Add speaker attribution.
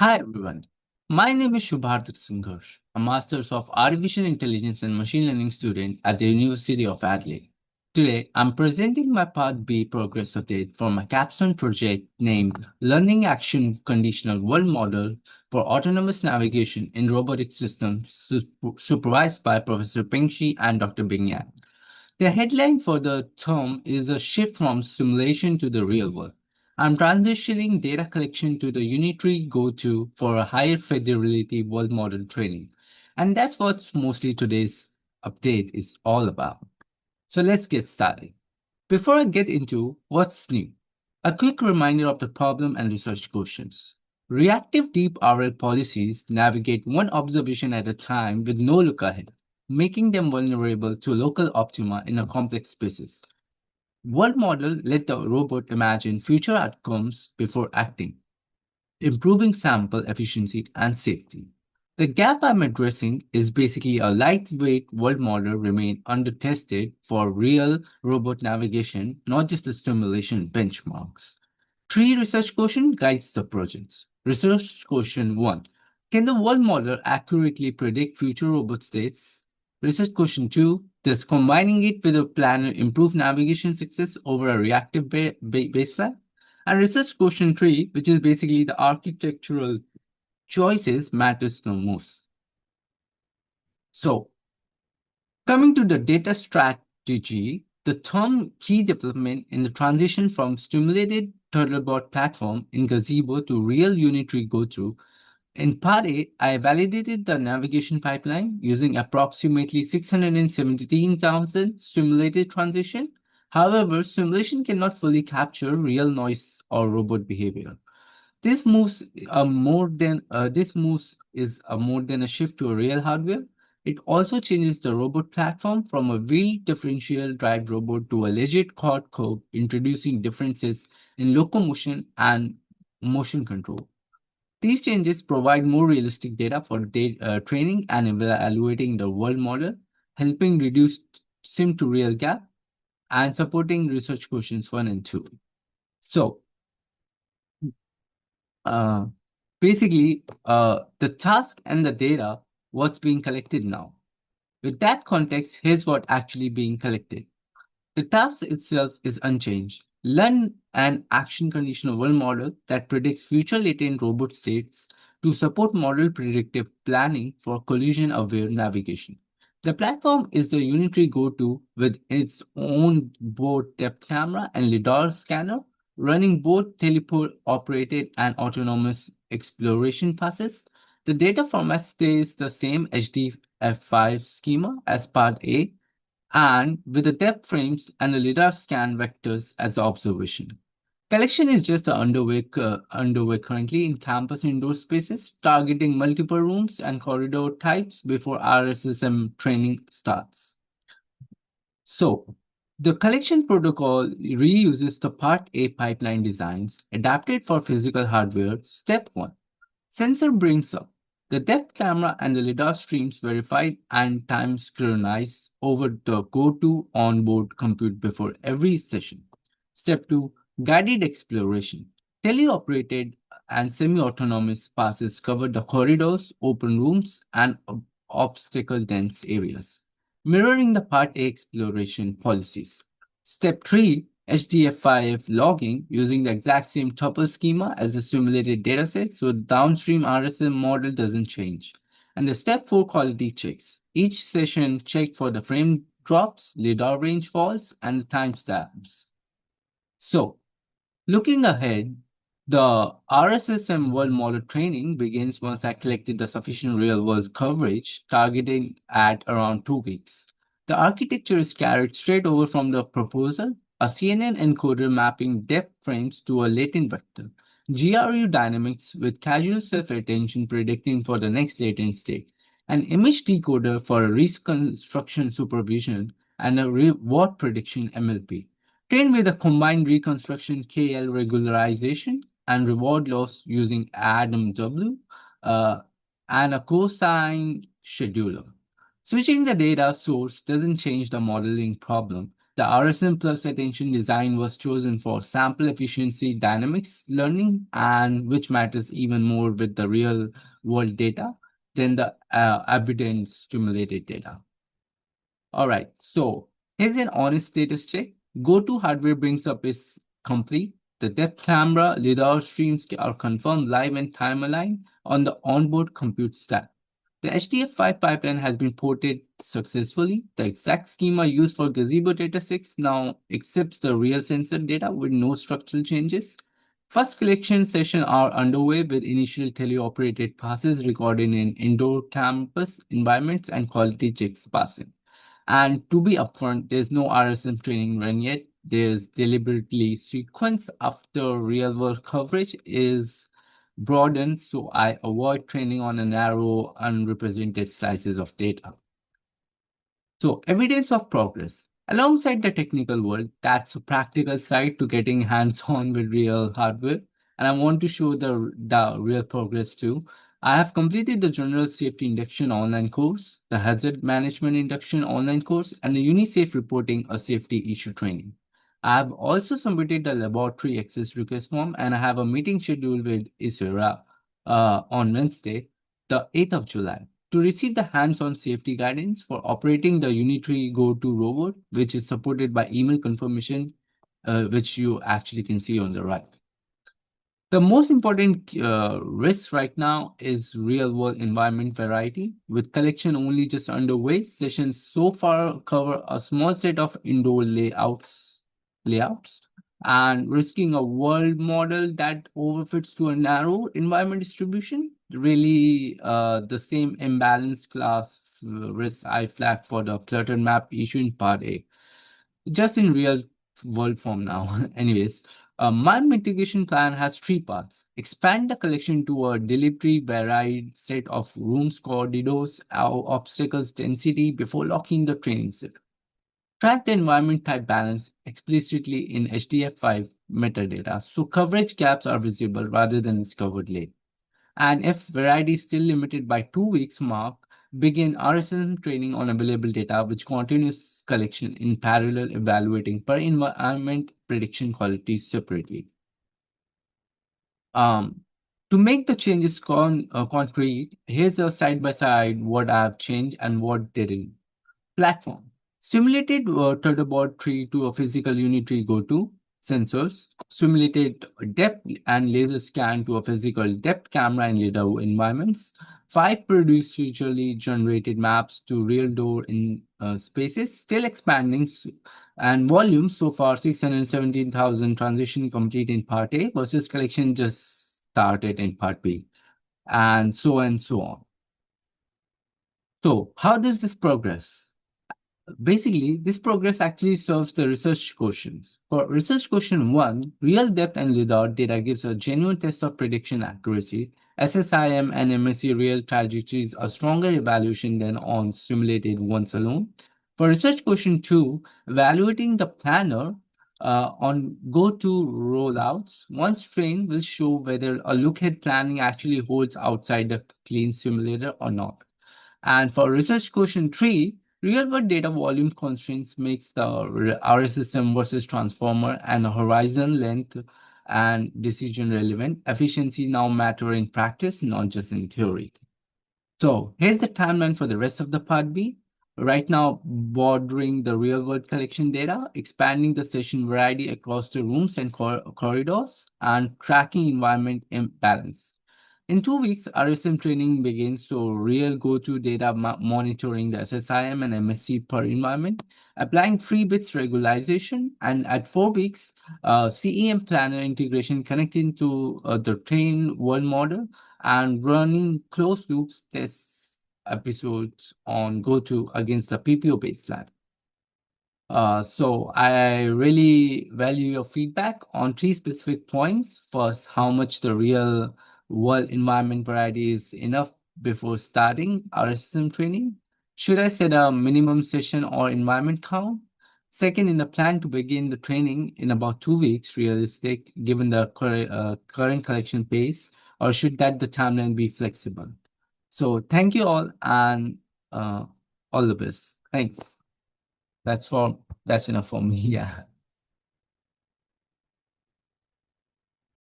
Speaker 1: Hi everyone, my name is Shubhartik Sangharsh, a Master's of Artificial Intelligence and Machine Learning student at the University of Adelaide. Today, I'm presenting my Part B progress update for my capstone project named Learning Action Conditional World Model for Autonomous Navigation in Robotic Systems, supervised by Professor Pengshi and Dr. Bing Yang. The headline for the term is a shift from simulation to the real world. I'm transitioning data collection to the Unitree Go2 for a higher fidelity world model training. And that's what mostly today's update is all about. So let's get started. Before I get into what's new, a quick reminder of the problem and research questions. Reactive deep RL policies navigate one observation at a time with no look ahead, making them vulnerable to local optima in a complex spaces. World model let the robot imagine future outcomes before acting, improving sample efficiency and safety. The gap I'm addressing is basically a lightweight world model remain under-tested for real robot navigation, not just the simulation benchmarks. Three research question guides the projects. Research question 1. Can the world model accurately predict future robot states? Research question 2. Does combining it with a planner improve navigation success over a reactive baseline? And research question 3, which is basically the architectural choices matters the most. So, coming to the data strategy, the term key development in the transition from stimulated turtlebot platform in Gazebo to real Unitree Go2. In part A, I validated the navigation pipeline using approximately 617,000 simulated transition. However, simulation cannot fully capture real noise or robot behavior. This moves is a more than a shift to a real hardware. It also changes the robot platform from a wheel differential drive robot to a legit quad curve, introducing differences in locomotion and motion control. These changes provide more realistic data for training and evaluating the world model, helping reduce sim to real gap and supporting research questions 1 and 2. So, uh, the task and the data, what's being collected now. With that context, here's what actually being collected. The task itself is unchanged. Learn an action conditional world model that predicts future latent robot states to support model predictive planning for collision-aware navigation. The platform is the Unitree Go2 with its own board depth camera and LiDAR scanner, running both teleport-operated and autonomous exploration passes. The data format stays the same HDF5 schema as Part A, and with the depth frames and the LiDAR scan vectors as the observation. Collection is just underway currently in campus indoor spaces, targeting multiple rooms and corridor types before RSSM training starts. So, the collection protocol reuses the Part A pipeline designs adapted for physical hardware. Step 1. Sensor brings up the depth camera and the LiDAR streams verified and time synchronized over the Go2 onboard compute before every session. Step 2. Guided exploration. Teleoperated and semi-autonomous passes cover the corridors, open rooms, and obstacle-dense areas, mirroring the Part A exploration policies. Step 3. HDF5 logging using the exact same tuple schema as the simulated dataset, so downstream RSM model doesn't change. And the step 4 quality checks. Each session checked for the frame drops, LiDAR range falls, and the timestamps. So, looking ahead, the RSSM world model training begins once I collected the sufficient real world coverage, targeting at around 2 weeks. The architecture is carried straight over from the proposal, a CNN encoder mapping depth frames to a latent vector, GRU dynamics with casual self-attention predicting for the next latent state, an image decoder for a reconstruction supervision, and a reward prediction MLP. Trained with a combined reconstruction KL regularization and reward loss using ADAM-W uh, and a cosine scheduler. Switching the data source doesn't change the modeling problem. The RSM plus attention design was chosen for sample efficiency dynamics learning, and which matters even more with the real world data than the evidence stimulated data. All right, so here's an honest status check. Go-to hardware brings up is complete. The depth camera, LiDAR streams are confirmed live and time aligned on the onboard compute stack. The HDF5 pipeline has been ported successfully. The exact schema used for Gazebo data 6 now accepts the real sensor data with no structural changes. First collection sessions are underway with initial teleoperated passes recorded in indoor campus environments and quality checks passing. And to be upfront, there's no RSM training run yet. There's deliberately sequence after real world coverage is broadened, so I avoid training on a narrow, unrepresented slices of data. So, evidence of progress. Alongside the technical world, that's a practical side to getting hands-on with real hardware. And I want to show the real progress too. I have completed the General Safety Induction online course, the Hazard Management Induction online course, and the UniSafe Reporting a Safety Issue training. I have also submitted the laboratory access request form, and I have a meeting scheduled with ISERA on Wednesday, the 8th of July, to receive the hands-on safety guidance for operating the Unitree Go2 robot, which is supported by email confirmation, which you actually can see on the right. The most important risk right now is real-world environment variety. With collection only just underway, sessions so far cover a small set of indoor layouts, and risking a world model that overfits to a narrow environment distribution. Really, the same imbalance class risk I flagged for the cluttered map issue in part A, just in real world form now. Anyways, my mitigation plan has three parts. Expand the collection to a deliberately varied set of rooms, corridors, obstacles, density before locking the training set. Track the environment type balance explicitly in HDF5 metadata so coverage gaps are visible rather than discovered late. And if variety is still limited by 2 weeks mark, begin RSM training on available data, which continuous collection in parallel evaluating per environment prediction quality separately. Um, to make the changes concrete, here's a side-by-side what I've changed and what didn't. Platform. Simulated Turtlebot tree to a physical Unitree Go2 sensors. Simulated depth and laser scan to a physical depth camera and LiDAR environments. 5 procedurally generated maps to real door in spaces. Still expanding and volume so far 617,000 transition complete in part A versus collection just started in part B, and so on. So how does this progress? Basically, this progress actually serves the research questions. For research question 1, real depth and LiDAR data gives a genuine test of prediction accuracy. SSIM and MSC real trajectories are stronger evaluation than on simulated ones alone. For research question 2, evaluating the planner on go-to rollouts, once trained will show whether a look-ahead planning actually holds outside the clean simulator or not. And for research question 3, real-world data volume constraints makes the RS system versus transformer and horizon length and decision relevant. Efficiency now matter in practice, not just in theory. So here's the timeline for the rest of the part B. Right now, bordering the real-world collection data, expanding the session variety across the rooms and corridors, and tracking environment imbalance. In 2 weeks, RSM training begins, so real go-to data monitoring the SSIM and MSC per environment, applying free bits regularization, and at 4 weeks, CEM planner integration connecting to the train world model and running closed loops test episodes on go-to against the PPO baseline. So I really value your feedback on three specific points. First, how much the real world environment variety is enough before starting RSM training? Should I set a minimum session or environment count? Second, in the plan to begin the training in about 2 weeks, realistic given the current collection pace, or should that the timeline be flexible? So thank you all and all the best. Thanks. That's enough for me. Yeah.